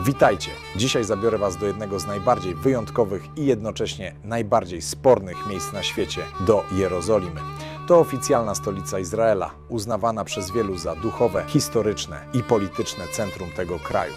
Witajcie! Dzisiaj zabiorę Was do jednego z najbardziej wyjątkowych i jednocześnie najbardziej spornych miejsc na świecie, do Jerozolimy. To oficjalna stolica Izraela, uznawana przez wielu za duchowe, historyczne i polityczne centrum tego kraju.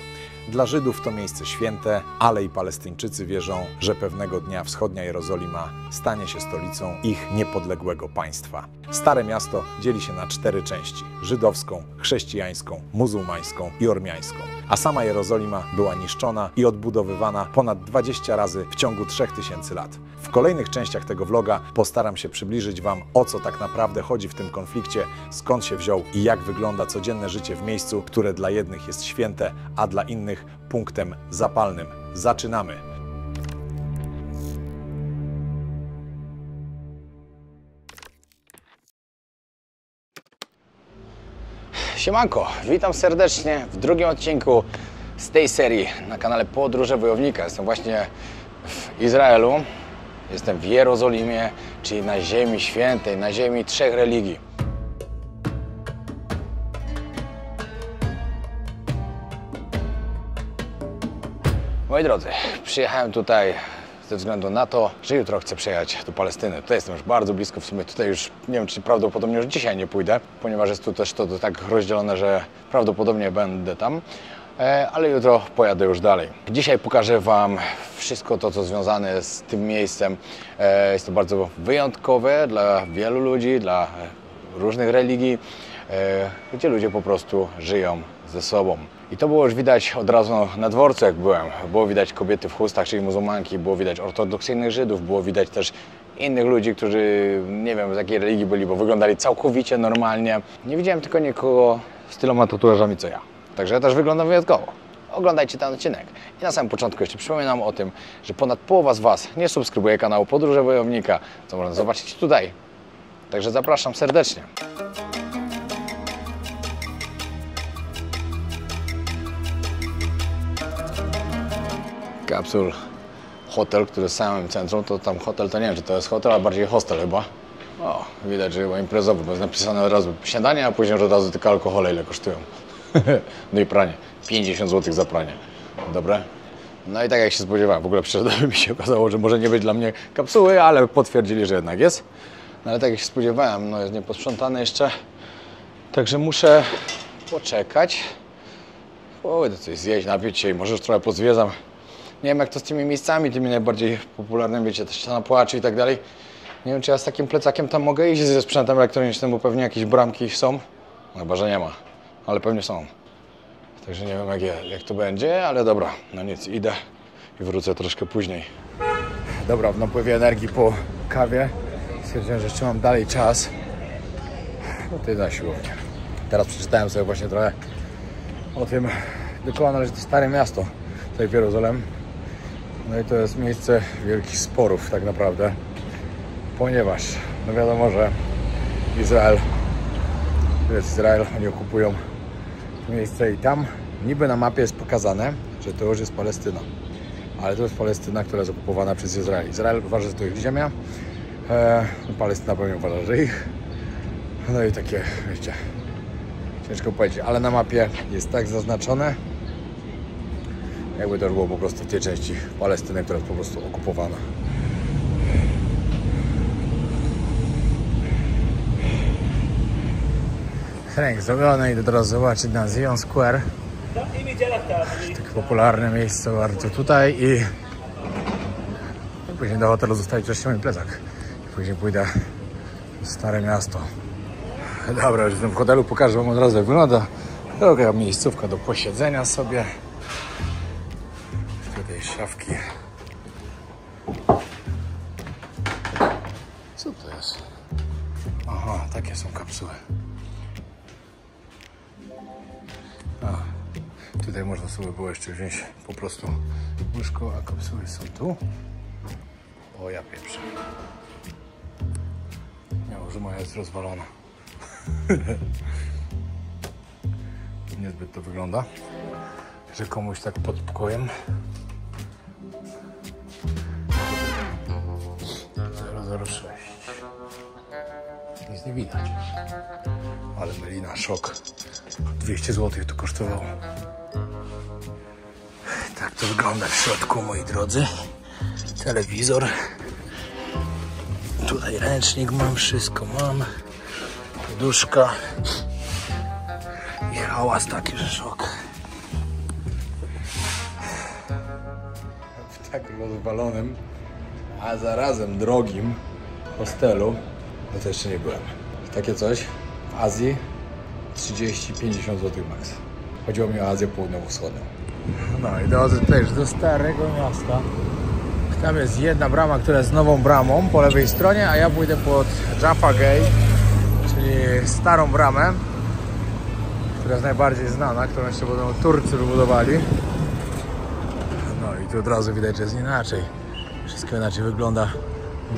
Dla Żydów to miejsce święte, ale i Palestyńczycy wierzą, że pewnego dnia wschodnia Jerozolima stanie się stolicą ich niepodległego państwa. Stare miasto dzieli się na 4 części: żydowską, chrześcijańską, muzułmańską i ormiańską. A sama Jerozolima była niszczona i odbudowywana ponad 20 razy w ciągu 3000 lat. W kolejnych częściach tego vloga postaram się przybliżyć Wam, o co tak naprawdę chodzi w tym konflikcie, skąd się wziął i jak wygląda codzienne życie w miejscu, które dla jednych jest święte, a dla innych punktem zapalnym. Zaczynamy! Siemanko, witam serdecznie w drugim odcinku z tej serii na kanale Podróże Wojownika. Jestem właśnie w Izraelu, jestem w Jerozolimie, czyli na ziemi świętej, na ziemi 3 religii. Moi drodzy, przyjechałem tutaj ze względu na to, że jutro chcę przyjechać do Palestyny. Tutaj jestem już bardzo blisko, w sumie tutaj już nie wiem, czy prawdopodobnie już dzisiaj nie pójdę, ponieważ jest tu też to tak rozdzielone, że prawdopodobnie będę tam, ale jutro pojadę już dalej. Dzisiaj pokażę Wam wszystko to, co związane z tym miejscem. Jest to bardzo wyjątkowe dla wielu ludzi, dla różnych religii, gdzie ludzie po prostu żyją ze sobą. I to było już widać od razu na dworcu, jak byłem. Było widać kobiety w chustach, czyli muzułmanki, było widać ortodoksyjnych Żydów, było widać też innych ludzi, którzy nie wiem z jakiej religii byli, bo wyglądali całkowicie normalnie. Nie widziałem tylko nikogo z tyloma tatuażami co ja. Także ja też wyglądam wyjątkowo. Oglądajcie ten odcinek. I na samym początku jeszcze przypominam o tym, że ponad połowa z Was nie subskrybuje kanału Podróże Wojownika, co można zobaczyć tutaj. Także zapraszam serdecznie. Kapsul hotel, który jest w samym centrum, to tam hotel, to nie wiem, czy to jest hotel, a bardziej hostel chyba. O, widać, że chyba imprezowy, bo jest napisane od razu śniadanie, a później od razu tylko alkohole, ile kosztują. No i pranie. 50 zł za pranie. Dobre? No i tak jak się spodziewałem, w ogóle mi się okazało, że może nie być dla mnie kapsuły, ale potwierdzili, że jednak jest. No ale tak jak się spodziewałem, no jest nieposprzątane jeszcze, także muszę poczekać. Pójdę coś zjeść, napić się i może już trochę pozwiedzam. Nie wiem jak to z tymi miejscami, tymi najbardziej popularnymi, wiecie, też ściana płaczy i tak dalej. Nie wiem, czy ja z takim plecakiem tam mogę iść ze sprzętem elektronicznym, bo pewnie jakieś bramki są. No, chyba, że nie ma, ale pewnie są. Także nie wiem jak to będzie, ale dobra, no nic, idę i wrócę troszkę później. Dobra, w napływie energii po kawie stwierdziłem, że jeszcze mam dalej czas. No to na siłownię. Teraz przeczytałem sobie właśnie trochę o tym, do kogo należy to stare miasto tutaj w Jerozolem. No i to jest miejsce wielkich sporów tak naprawdę, ponieważ no wiadomo, że Izrael, to jest Izrael, oni okupują to miejsce i tam niby na mapie jest pokazane, że to już jest Palestyna, ale to jest Palestyna, która jest okupowana przez Izrael. Izrael uważa, że to ich ziemia, Palestyna pewnie uważa, że ich. No i takie, wiecie, ciężko powiedzieć, ale na mapie jest tak zaznaczone, jakby to było po prostu w tej części Palestyny, która jest po prostu okupowana. Trening zrobiony, idę teraz zobaczyć na Zion Square. Takie popularne miejsce bardzo tutaj i później do hotelu zostawić wreszcie mój plecak. I później pójdę w stare miasto. Dobra, już jestem w hotelu, pokażę Wam od razu jak wygląda. Taka miejscówka do posiedzenia sobie. Tutaj szafki. Co to jest? Aha, takie są kapsuły. Tutaj można sobie było jeszcze wziąć po prostu łóżko, a kapsuły są tu. O ja pieprzę. Miało, że moja jest rozwalona. Niezbyt to wygląda, że komuś tak pod pokojem. 006. Nic nie widać. Ale melina, szok. 200 zł to kosztowało. To wygląda w środku, moi drodzy. Telewizor. Tutaj ręcznik mam, wszystko mam. Poduszka. I hałas taki, że szok. W tak rozwalonym, a zarazem drogim hostelu, no to jeszcze nie byłem. Takie coś w Azji 30-50 zł max. Chodziło mi o Azję Południowo-Wschodnią. No i drodzy też do Starego Miasta. Tam jest jedna brama, która jest nową bramą po lewej stronie, a ja pójdę pod Jaffa Gate, czyli starą bramę, która jest najbardziej znana, którą jeszcze będą Turcy wybudowali. No i tu od razu widać, że jest inaczej. Wszystko inaczej wygląda.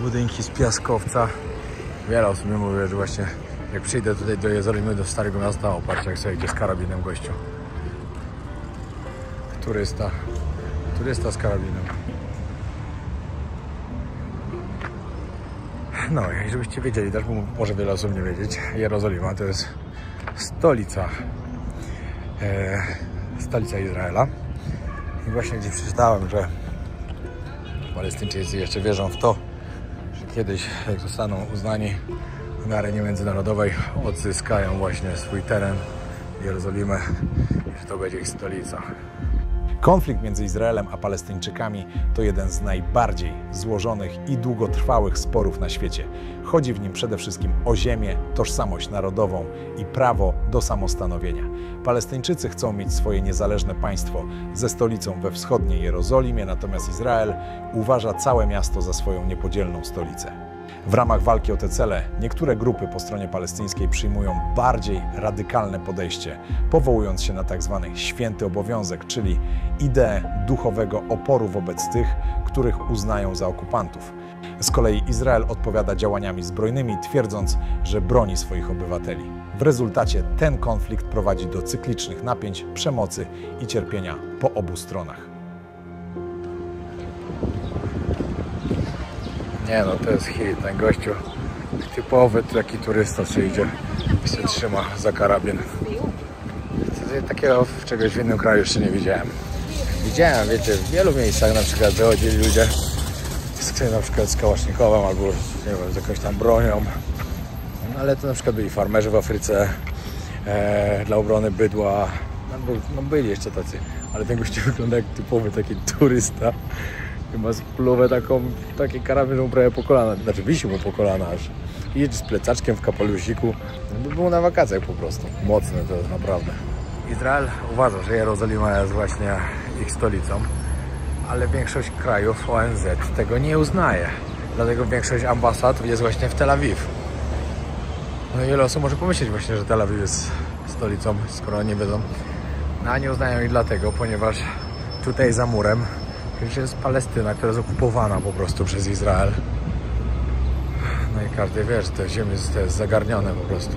Budynki z piaskowca. Wiele osób mi mówi, że właśnie jak przyjdę tutaj do Jerozolimy, do Starego Miasta, opatrz jak sobie idzie z karabinem gościu. Turysta z karabinem. No i żebyście wiedzieli też, bo może wiele osób nie wiedzieć, Jerozolima to jest stolica Izraela. I właśnie gdzieś przeczytałem, że Palestyńczycy jeszcze wierzą w to, że kiedyś, jak zostaną uznani na arenie międzynarodowej, odzyskają właśnie swój teren, Jerozolimę, i że to będzie ich stolica. Konflikt między Izraelem a Palestyńczykami to jeden z najbardziej złożonych i długotrwałych sporów na świecie. Chodzi w nim przede wszystkim o ziemię, tożsamość narodową i prawo do samostanowienia. Palestyńczycy chcą mieć swoje niezależne państwo ze stolicą we wschodniej Jerozolimie, natomiast Izrael uważa całe miasto za swoją niepodzielną stolicę. W ramach walki o te cele niektóre grupy po stronie palestyńskiej przyjmują bardziej radykalne podejście, powołując się na tzw. święty obowiązek, czyli ideę duchowego oporu wobec tych, których uznają za okupantów. Z kolei Izrael odpowiada działaniami zbrojnymi, twierdząc, że broni swoich obywateli. W rezultacie ten konflikt prowadzi do cyklicznych napięć, przemocy i cierpienia po obu stronach. Nie no, to jest hit, ten gościu typowy taki turysta przyjdzie i się trzyma za karabin. Takiego czegoś w innym kraju jeszcze nie widziałem. Widziałem, wiecie, w wielu miejscach na przykład wychodzili ludzie na przykład z kałasznikowem albo nie wiem, z jakąś tam bronią. No, ale to na przykład byli farmerzy w Afryce dla obrony bydła. No byli jeszcze tacy, ale ten gościu wygląda jak typowy taki turysta. Ma spluwę taki karabin, że mu prawie po kolana, znaczy wisi mu po kolana aż. I jedzie z plecaczkiem w kapelusiku. By był na wakacjach po prostu. Mocne to jest naprawdę. Izrael uważa, że Jerozolima jest właśnie ich stolicą, ale większość krajów ONZ tego nie uznaje. Dlatego większość ambasad jest właśnie w Tel Awiw. No i wiele osób może pomyśleć właśnie, że Tel Awiw jest stolicą, skoro nie wiedzą. No a nie uznają ich dlatego, ponieważ tutaj za murem jest Palestyna, która jest okupowana po prostu przez Izrael. No i każdy wie, że te ziemie to jest zagarnione po prostu.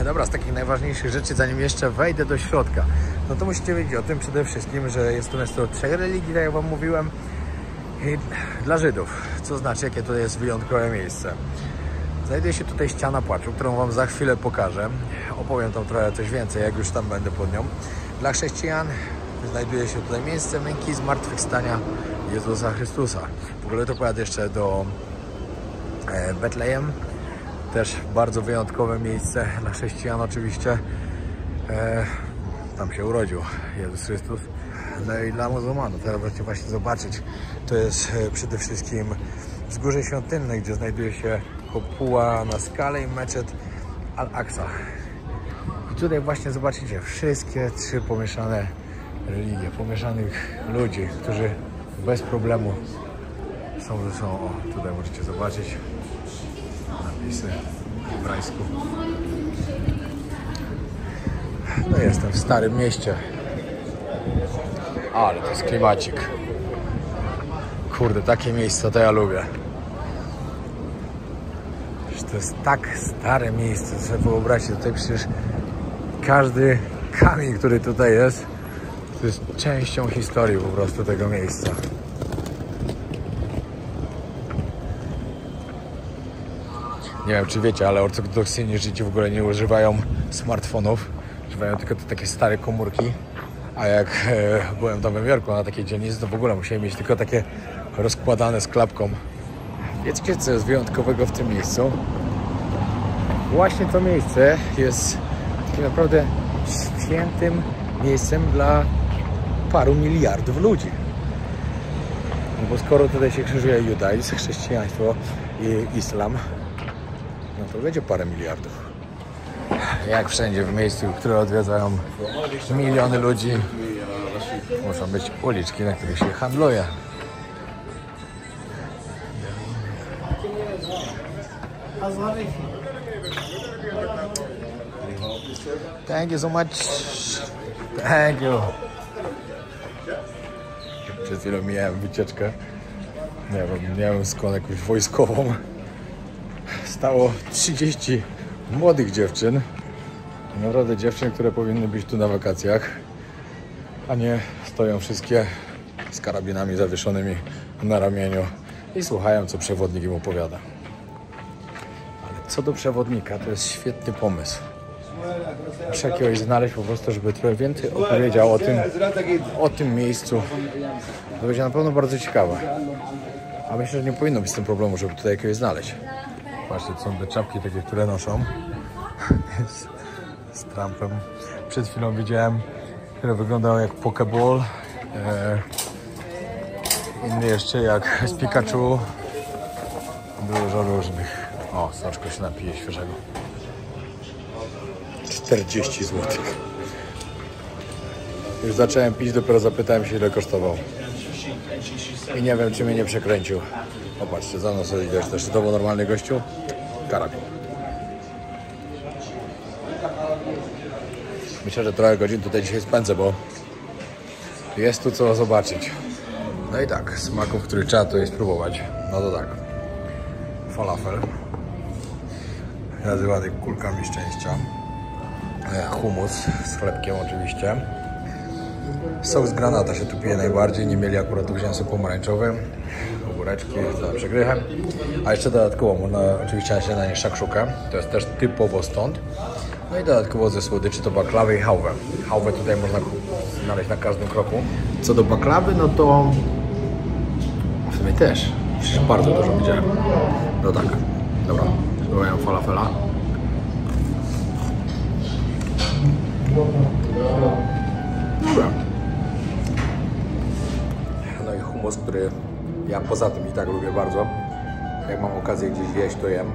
Dobra, z takich najważniejszych rzeczy, zanim jeszcze wejdę do środka, no to musicie wiedzieć o tym przede wszystkim, że jest to miasto 3 religii, tak jak wam mówiłem, i dla Żydów, co znaczy, jakie to jest wyjątkowe miejsce. Znajduje się tutaj ściana płaczu, którą wam za chwilę pokażę. Opowiem tam trochę coś więcej, jak już tam będę pod nią. Dla chrześcijan znajduje się tutaj miejsce męki zmartwychwstania Jezusa Chrystusa. W ogóle to pojadę jeszcze do Betlejem. Też bardzo wyjątkowe miejsce dla chrześcijan oczywiście. Tam się urodził Jezus Chrystus. No i dla muzułmanów, teraz możecie właśnie zobaczyć. To jest przede wszystkim wzgórze świątynne, gdzie znajduje się kopuła na skale i meczet Al-Aqsa. I tutaj właśnie zobaczycie wszystkie 3 pomieszane religie, pomieszanych ludzi, którzy bez problemu są ze sobą. O, tutaj możecie zobaczyć napisy w hebrajsku. No jestem w Starym Mieście. Ale to jest klimacik. Kurde, takie miejsca to ja lubię. To jest tak stare miejsce, sobie wyobraźcie, tutaj przecież każdy kamień, który tutaj jest, to jest częścią historii po prostu tego miejsca. Nie wiem, czy wiecie, ale ortodoksyjni Żydzi w ogóle nie używają smartfonów, używają tylko te takie stare komórki. A jak byłem w Nowym Jorku na takiej dzielnicy, to w ogóle musiałem mieć tylko takie rozkładane z klapką. Wiecie, co jest wyjątkowego w tym miejscu? Właśnie to miejsce jest takim naprawdę świętym miejscem dla paru miliardów ludzi. No bo skoro tutaj się krzyżuje judaizm, chrześcijaństwo i islam, no to będzie parę miliardów. Jak wszędzie w miejscu, które odwiedzają miliony ludzi, muszą być uliczki, na których się handluje. Thank you so much. Thank you. Przed chwilą miałem wycieczkę. Miałem skąd jakąś wojskową. Stało 30 młodych dziewczyn. Naprawdę dziewczyn, które powinny być tu na wakacjach, a nie stoją wszystkie z karabinami zawieszonymi na ramieniu i słuchają, co przewodnik im opowiada. Ale co do przewodnika, to jest świetny pomysł. Muszę jakiegoś znaleźć po prostu, żeby trochę więcej opowiedział o tym miejscu. To będzie na pewno bardzo ciekawe. A myślę, że nie powinno być z tym problemu, żeby tutaj jakiegoś znaleźć. Patrzcie, to są te czapki takie, które noszą. Z Trumpem. Przed chwilą widziałem, które wyglądały jak Pokeball. Inny jeszcze jak z Pikachu. Dużo różnych. O, soczko się napije świeżego. 40 zł. Już zacząłem pić, dopiero zapytałem się, ile kosztował. I nie wiem, czy mnie nie przekręcił. Popatrzcie, za mną sobie idziesz też. To był normalny gościu? Karabin. Myślę, że trochę godzin tutaj dzisiaj spędzę, bo jest tu co zobaczyć. No i tak, smaków, który trzeba tutaj spróbować. No to tak. Falafel. Nazywany kulkami szczęścia. Hummus z chlebkiem oczywiście. Sok z granata się tu pije najbardziej. Nie mieli akurat, tu wziąłem sok pomarańczowy. Ogóreczki z przegrychem. A jeszcze dodatkowo można oczywiście na śniadanie szakszukę. To jest też typowo stąd. No i dodatkowo ze słodyczy to baklawy i hałwę. Hałwę tutaj można znaleźć na każdym kroku. Co do baklawy, no to w sumie też. Przecież bardzo dużo widziałem. No tak. Dobra. Spróbuję falafela. Dobra. No i hummus, który ja poza tym i tak lubię bardzo. Jak mam okazję gdzieś jeść, to jem.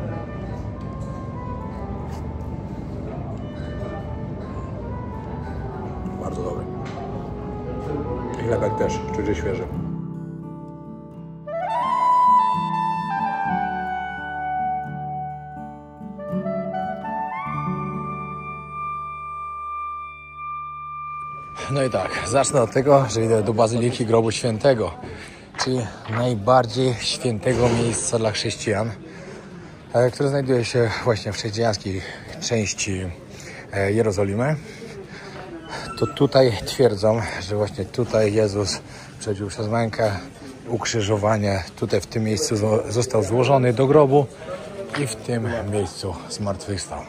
Bardzo dobry. I chlebek też, czuć, że świeży. No i tak, zacznę od tego, że idę do Bazyliki Grobu Świętego, czyli najbardziej świętego miejsca dla chrześcijan, które znajduje się właśnie w chrześcijańskiej części Jerozolimy. To tutaj twierdzą, że właśnie tutaj Jezus przechodził przez mękę, ukrzyżowanie. Tutaj w tym miejscu został złożony do grobu i w tym miejscu zmartwychwstał.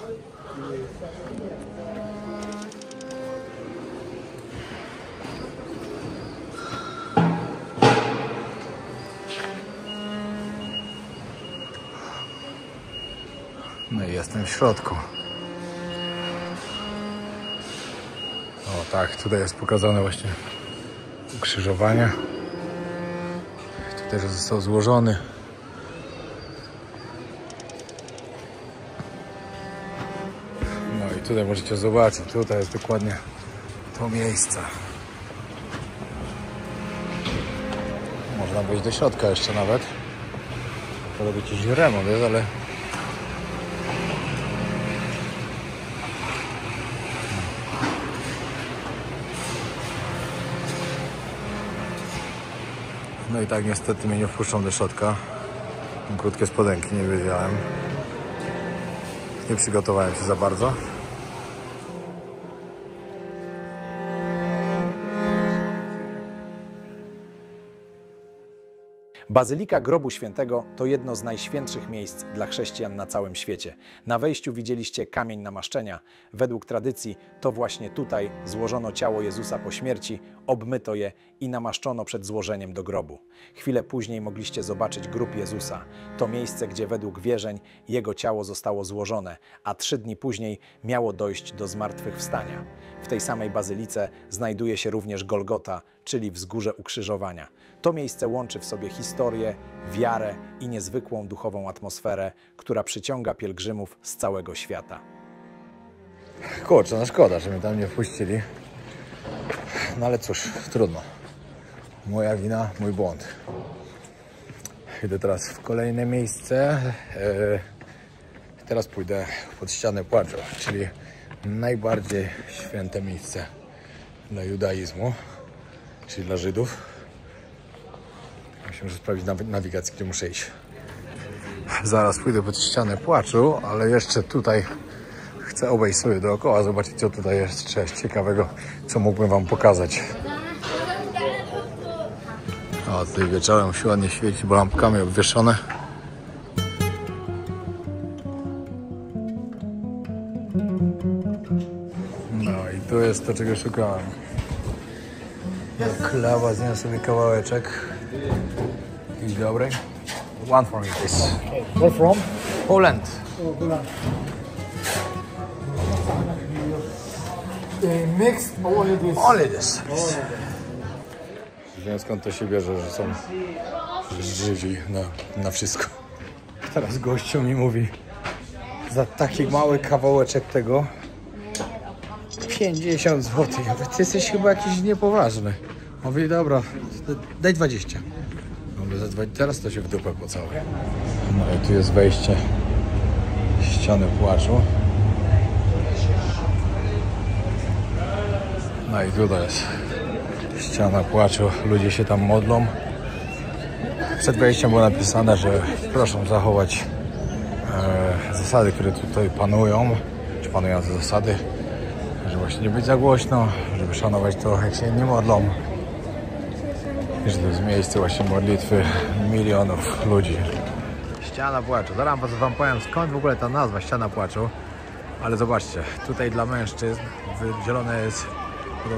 No i jestem w środku. O tak, tutaj jest pokazane właśnie ukrzyżowanie. Tutaj został złożony. No i tutaj możecie zobaczyć, tutaj jest dokładnie to miejsce. Można wejść do środka jeszcze nawet. To robi jakiś remont, jest, ale no i tak niestety mnie nie wpuszczą do środka. Mam krótkie spodenki, nie wiedziałem. Nie przygotowałem się za bardzo. Bazylika Grobu Świętego to jedno z najświętszych miejsc dla chrześcijan na całym świecie. Na wejściu widzieliście kamień namaszczenia. Według tradycji to właśnie tutaj złożono ciało Jezusa po śmierci, obmyto je i namaszczono przed złożeniem do grobu. Chwilę później mogliście zobaczyć grób Jezusa. To miejsce, gdzie według wierzeń Jego ciało zostało złożone, a 3 dni później miało dojść do zmartwychwstania. W tej samej bazylice znajduje się również Golgota, czyli wzgórze ukrzyżowania. To miejsce łączy w sobie historię, wiarę i niezwykłą duchową atmosferę, która przyciąga pielgrzymów z całego świata. Kurczę, no szkoda, że mnie tam nie wpuścili. No ale cóż, trudno. Moja wina, mój błąd. Idę teraz w kolejne miejsce. Teraz pójdę pod ścianę płaczu, czyli najbardziej święte miejsce dla judaizmu, czyli dla Żydów. Muszę sprawdzić nawigację, gdzie muszę iść. Zaraz pójdę pod ścianę płaczu, ale jeszcze tutaj chcę obejść sobie dookoła, zobaczyć, co tutaj jest ciekawego, co mógłbym wam pokazać. O, tutaj wieczorem się ładnie świeci, bo lampkami obwieszone. No i tu jest to, czego szukałem. Klawa, zjem sobie kawałeczek. Jakiś dobry. One for me, please. Where from? Poland. Mixed or only this? Only this. Wiem, skąd to się bierze, że są Żydzi na wszystko. Teraz gościu mi mówi, za taki mały kawałeczek tego 50 zł. Ja mówię, ty jesteś chyba jakiś niepoważny. Mówi, dobra, daj 20. Mówię, teraz to się w dupę pocałuje. No i tu jest wejście ściany płaczu. No i tutaj jest ściana płaczu. Ludzie się tam modlą. Przed wejściem było napisane, że proszę zachować zasady, które tutaj panują, czy panujące zasady, żeby właśnie nie być za głośno, żeby szanować to, jak się inni modlą. I że to jest miejsce właśnie modlitwy milionów ludzi. Ściana płaczu. Zaraz wam powiem, skąd w ogóle ta nazwa Ściana płaczu. Ale zobaczcie, tutaj dla mężczyzn wydzielone jest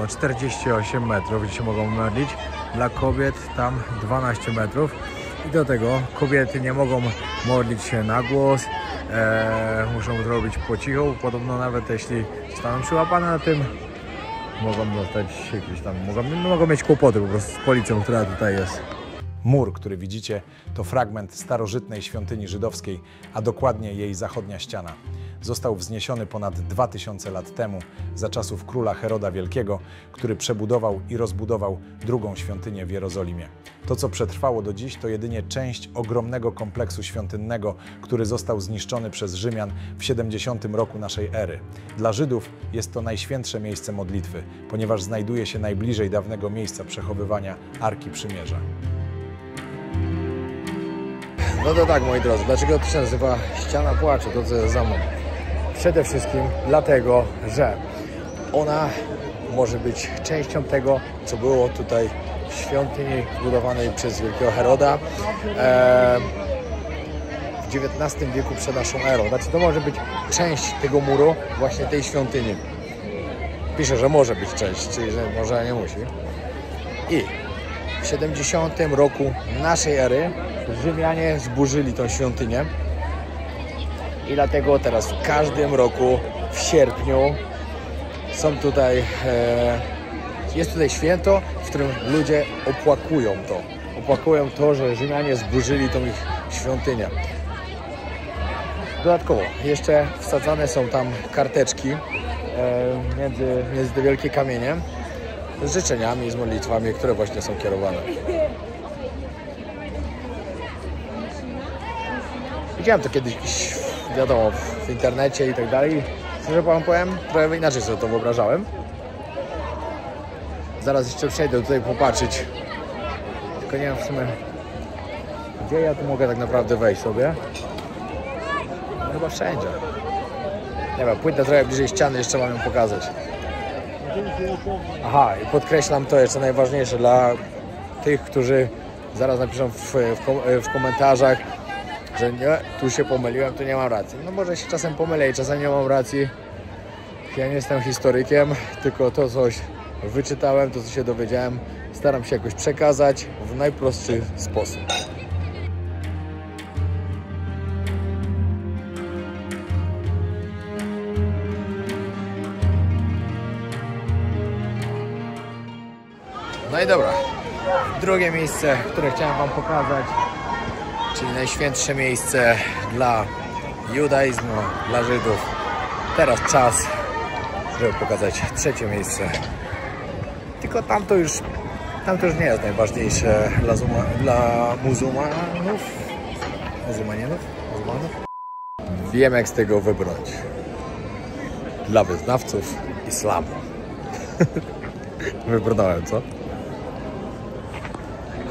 48 metrów, gdzie się mogą modlić. Dla kobiet tam 12 metrów. I do tego kobiety nie mogą modlić się na głos. Muszą to robić po cichu. Podobno nawet jeśli zostaną przyłapane na tym, mogą dostać jakieś tam, mogą mieć kłopoty po prostu z policją, która tutaj jest. Mur, który widzicie, to fragment starożytnej świątyni żydowskiej, a dokładnie jej zachodnia ściana. Został wzniesiony ponad 2000 lat temu, za czasów króla Heroda Wielkiego, który przebudował i rozbudował drugą świątynię w Jerozolimie. To, co przetrwało do dziś, to jedynie część ogromnego kompleksu świątynnego, który został zniszczony przez Rzymian w 70 roku naszej ery. Dla Żydów jest to najświętsze miejsce modlitwy, ponieważ znajduje się najbliżej dawnego miejsca przechowywania Arki Przymierza. No to tak, moi drodzy, dlaczego to się nazywa Ściana płaczu, to co jest za mną? Przede wszystkim dlatego, że ona może być częścią tego, co było tutaj w świątyni zbudowanej przez wielkiego Heroda w XIX wieku przed naszą erą. Znaczy to może być część tego muru, właśnie tej świątyni. Pisze, że może być część, czyli że może, nie musi. I w 70 roku naszej ery Rzymianie zburzyli tą świątynię i dlatego teraz w każdym roku w sierpniu są tutaj, jest tutaj święto, w którym ludzie opłakują to, że Rzymianie zburzyli tą ich świątynię. Dodatkowo jeszcze wsadzane są tam karteczki między te wielkie kamienie z życzeniami i z modlitwami, które właśnie są kierowane. Widziałem to kiedyś, wiadomo, w internecie i tak dalej. Szczerze wam powiem, trochę inaczej sobie to wyobrażałem. Zaraz jeszcze przejdę tutaj popatrzeć. Tylko nie wiem w sumie, gdzie ja tu mogę tak naprawdę wejść sobie. Chyba wszędzie. Nie wiem, pójdę trochę bliżej ściany, jeszcze mam ją pokazać. Aha, i podkreślam to jeszcze najważniejsze dla tych, którzy zaraz napiszą w komentarzach, że nie, tu się pomyliłem, tu nie mam racji. No może się czasem pomylę i czasem nie mam racji. Ja nie jestem historykiem, tylko to coś wyczytałem, to co się dowiedziałem, staram się jakoś przekazać w najprostszy sposób. No i dobra, drugie miejsce, które chciałem wam pokazać, czyli najświętsze miejsce dla judaizmu, dla Żydów. Teraz czas, żeby pokazać trzecie miejsce. Tylko tamto już nie jest najważniejsze dla muzułmanów. Wiem, jak z tego wybrnąć. Dla wyznawców islamu. Wybrnąłem, co?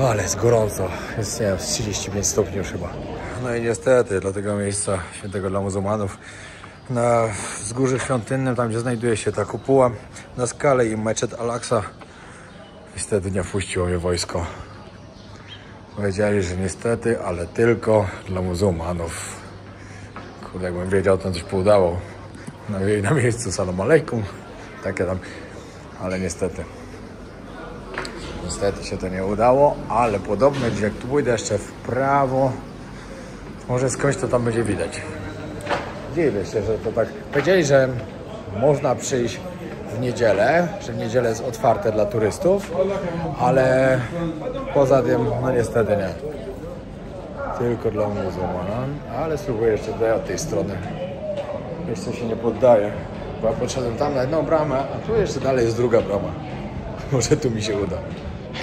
Ale jest gorąco. Jest, nie wiem, 35 stopni już chyba. No i niestety dla tego miejsca świętego dla muzułmanów na wzgórzu świątynnym, tam gdzie znajduje się ta kopuła, na skale i meczet Al-Aqsa, niestety nie wpuściło mnie wojsko. Powiedzieli, że niestety, ale tylko dla muzułmanów. Kurde, jakbym wiedział, to coś poudało. Na miejscu salam alejkum, takie tam, ale niestety. Niestety się to nie udało, ale podobno, jak tu pójdę jeszcze w prawo, może skądś to tam będzie widać. Dziwię się, że to tak... Powiedzieli, że można przyjść w niedzielę, że w niedzielę jest otwarte dla turystów, ale poza tym, no niestety nie. Tylko dla muzułman, ale spróbuję jeszcze tutaj od tej strony. Jeszcze się nie poddaję, bo ja podszedłem tam na jedną bramę, a tu jeszcze dalej jest druga brama. Może tu mi się uda.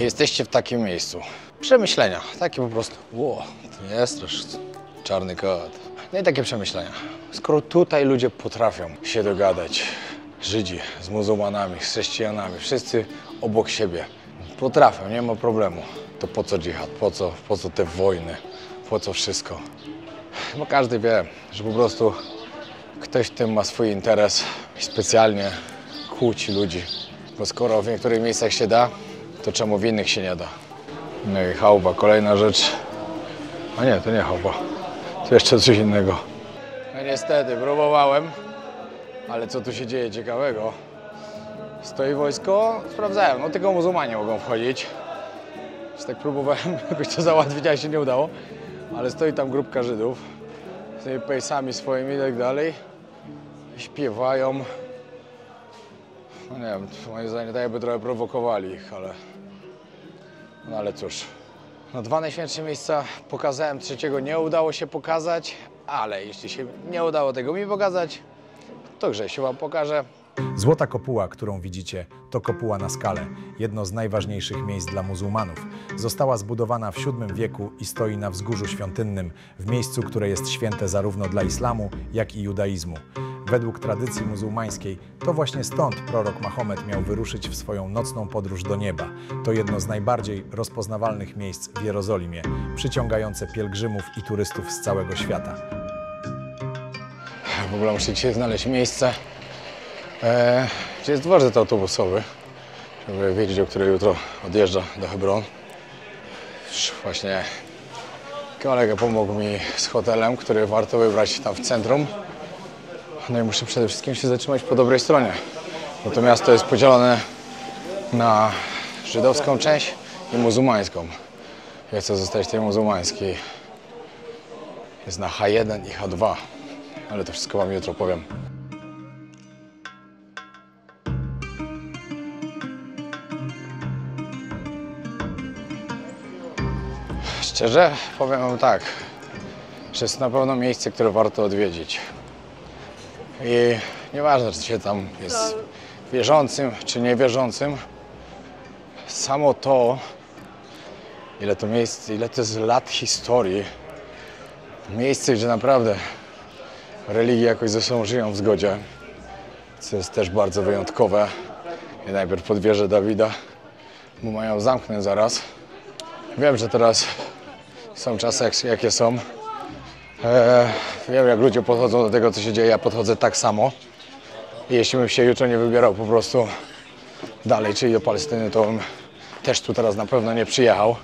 Jesteście w takim miejscu. Przemyślenia, takie po prostu. Ło, to nie jest też czarny kot. No i takie przemyślenia. Skoro tutaj ludzie potrafią się dogadać, Żydzi z muzułmanami, z chrześcijanami, wszyscy obok siebie potrafią, nie ma problemu, to po co dżihad, po co te wojny, po co wszystko? Bo każdy wie, że po prostu ktoś w tym ma swój interes i specjalnie kłóci ludzi. Bo skoro w niektórych miejscach się da, to czemu w innych się nie da? No i chałupa, kolejna rzecz. A nie, to nie chałupa. To jeszcze coś innego. No niestety, próbowałem, ale co tu się dzieje ciekawego? Stoi wojsko, sprawdzałem, no tylko muzułmanie mogą wchodzić. Więc tak próbowałem jakoś to załatwić, ale się nie udało. Ale stoi tam grupka Żydów z tymi pejsami swoimi i tak dalej. Śpiewają. No nie wiem, moim zdaniem tak jakby trochę prowokowali ich, ale cóż. No, dwa najświętsze miejsca pokazałem, trzeciego nie udało się pokazać, ale jeśli się nie udało tego mi pokazać, to Grzesiu wam pokaże. Złota kopuła, którą widzicie, to kopuła na skale, jedno z najważniejszych miejsc dla muzułmanów. Została zbudowana w VII wieku i stoi na wzgórzu świątynnym, w miejscu, które jest święte zarówno dla islamu, jak i judaizmu. Według tradycji muzułmańskiej to właśnie stąd prorok Mahomet miał wyruszyć w swoją nocną podróż do nieba. To jedno z najbardziej rozpoznawalnych miejsc w Jerozolimie, przyciągające pielgrzymów i turystów z całego świata. W ogóle muszę dzisiaj znaleźć miejsce, gdzie jest dworzec autobusowy, żeby wiedzieć, o której jutro odjeżdża do Hebron. Już właśnie kolega pomógł mi z hotelem, który warto wybrać tam w centrum. No i muszę przede wszystkim się zatrzymać po dobrej stronie, bo to miasto jest podzielone na żydowską część i muzułmańską. Ja chcę zostać tej muzułmańskiej. Jest na H1 i H2, ale to wszystko wam jutro powiem. Szczerze powiem wam tak, że jest na pewno miejsce, które warto odwiedzić. I nieważne, czy się tam jest wierzącym, czy niewierzącym, samo to, ile to jest lat historii, miejsce, gdzie naprawdę religie jakoś ze sobą żyją w zgodzie, co jest też bardzo wyjątkowe. I najpierw pod wieżę Dawida, bo mają zamknąć zaraz. Wiem, że teraz są czasy, jakie są. Wiem, jak ludzie podchodzą do tego, co się dzieje, ja podchodzę tak samo. I jeśli bym się jutro nie wybierał po prostu dalej, czyli do Palestyny, to bym też tu teraz na pewno nie przyjechał.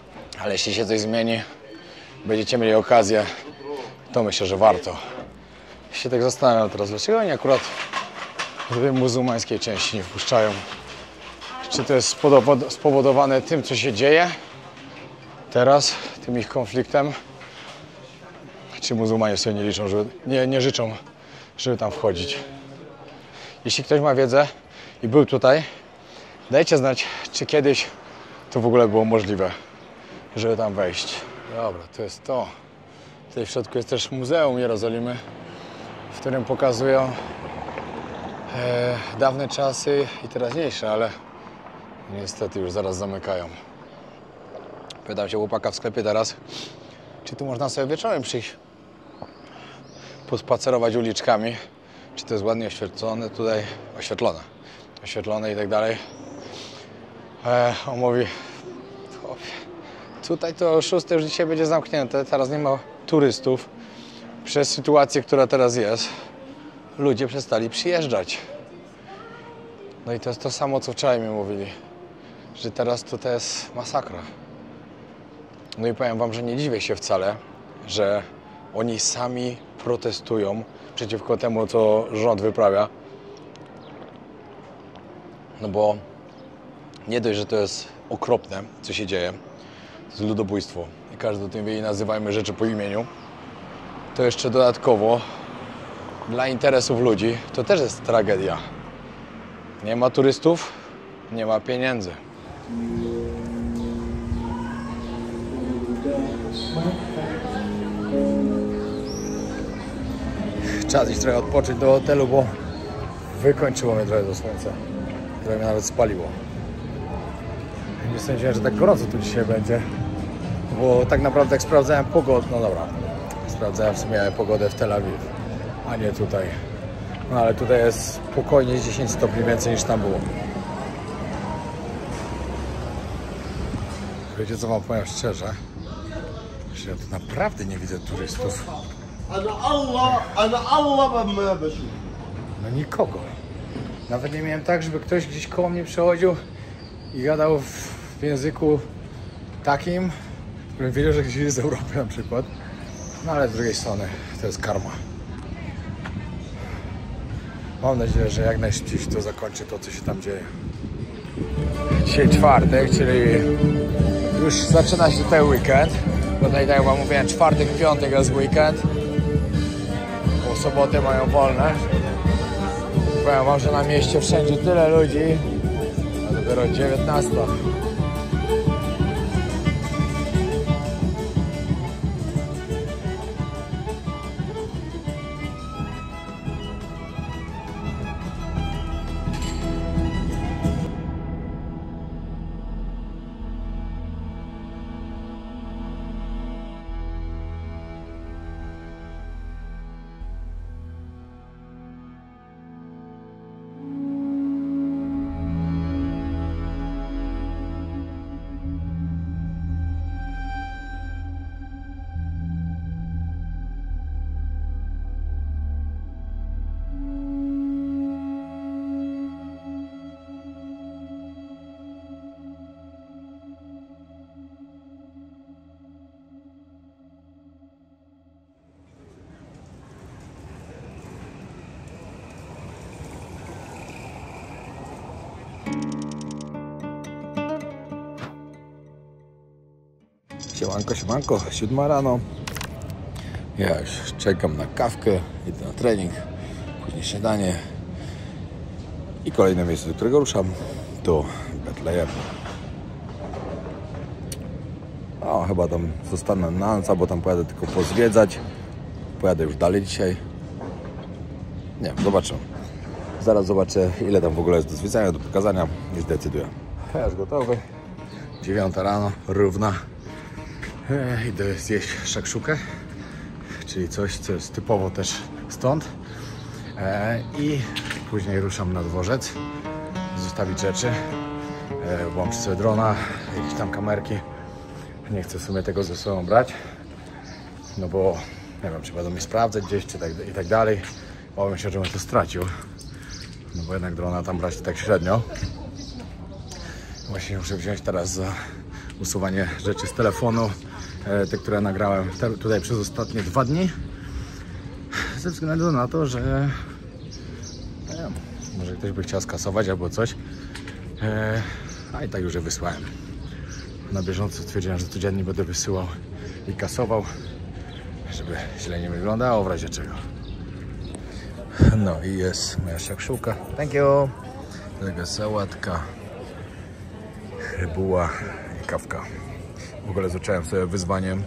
Ale jeśli się coś zmieni, będziecie mieli okazję, to myślę, że warto. Się tak zastanawiam teraz, dlaczego oni akurat do tej muzułmańskiej części nie wpuszczają. Czy to jest spowodowane tym, co się dzieje teraz, tym ich konfliktem? Czy muzułmanie sobie nie liczą, nie życzą, żeby tam wchodzić? Jeśli ktoś ma wiedzę i był tutaj, dajcie znać, czy kiedyś to w ogóle było możliwe, żeby tam wejść. Dobra, to jest to. Tutaj w środku jest też Muzeum Jerozolimy, w którym pokazują dawne czasy i teraźniejsze, ale niestety już zaraz zamykają. Pytam się chłopaka w sklepie teraz, czy tu można sobie wieczorem przyjść, pospacerować uliczkami, czy to jest ładnie oświetlone tutaj, oświetlone i tak dalej. On mówi, tutaj to o 6 już dzisiaj będzie zamknięte, teraz nie ma turystów. Przez sytuację, która teraz jest, ludzie przestali przyjeżdżać. No i to jest to samo, co wczoraj mi mówili, że teraz to jest masakra. No i powiem wam, że nie dziwię się wcale, że oni sami protestują przeciwko temu, co rząd wyprawia. No bo nie dość, że to jest okropne, co się dzieje, to jest ludobójstwo i każdy o tym wie i nazywajmy rzeczy po imieniu, to jeszcze dodatkowo dla interesów ludzi to też jest tragedia. Nie ma turystów, nie ma pieniędzy. Czas iść trochę odpocząć do hotelu, bo wykończyło mnie trochę do słońca. Trochę mnie nawet spaliło. Nie sądziłem, że tak gorąco tu dzisiaj będzie, bo tak naprawdę jak sprawdzałem pogodę, no dobra, sprawdzałem w sumie pogodę w Tel Awiw, a nie tutaj. No ale tutaj jest spokojnie 10 stopni więcej niż tam było. Wiecie co wam powiem szczerze, że ja tu naprawdę nie widzę turystów. No nikogo. Nawet nie miałem tak, żeby ktoś gdzieś koło mnie przechodził i gadał w języku takim, którym wiedział, że gdzieś jest z Europy na przykład. No ale z drugiej strony to jest karma. Mam nadzieję, że jak najszybciej się to zakończy, to co się tam dzieje. Dzisiaj czwartek, czyli już zaczyna się ten weekend. Bo tutaj, tak jak wam mówiłem, czwartek, piątek jest weekend. Bo soboty mają wolne. Powiem wam, że na mieście wszędzie tyle ludzi, a dopiero 19. Siemanko, siemanko, 7 rano. Ja już czekam na kawkę, idę na trening, później śniadanie i kolejne miejsce, do którego ruszam, to Betlejem. No, chyba tam zostanę na noc, bo tam pojadę tylko pozwiedzać. Pojadę już dalej dzisiaj. Nie wiem, zobaczę. Zaraz zobaczę, ile tam w ogóle jest do zwiedzania, do pokazania i zdecyduję. Ja już gotowy. 9 rano, równa. Idę zjeść szakszukę, czyli coś, co jest typowo też stąd. I później ruszam na dworzec, zostawić rzeczy. Włączę sobie drona, jakieś tam kamerki. Nie chcę w sumie tego ze sobą brać, no bo nie wiem, czy będą mi sprawdzać gdzieś, czy tak, i tak dalej. Obawiam się, że bym to stracił, no bo jednak drona tam brać tak średnio. Właśnie muszę wziąć teraz za usuwanie rzeczy z telefonu, te, które nagrałem tutaj przez ostatnie 2 dni. Ze względu na to, że nie wiem, może ktoś by chciał skasować albo coś, a i tak już je wysłałem. Na bieżąco stwierdziłem, że codziennie będę wysyłał i kasował, żeby źle nie wyglądało w razie czego. No i jest moja shakshuka. Thank you. Taka sałatka, buła i kawka. W ogóle zacząłem sobie wyzwaniem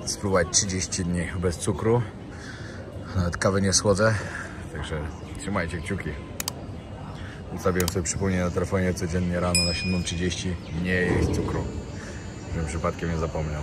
spróbować 30 dni bez cukru. Nawet kawy nie słodzę, także trzymajcie kciuki. Ustawiłem sobie przypomnienie na telefonie codziennie rano na 7:30 nie jeść cukru, żebym przypadkiem nie zapomniał.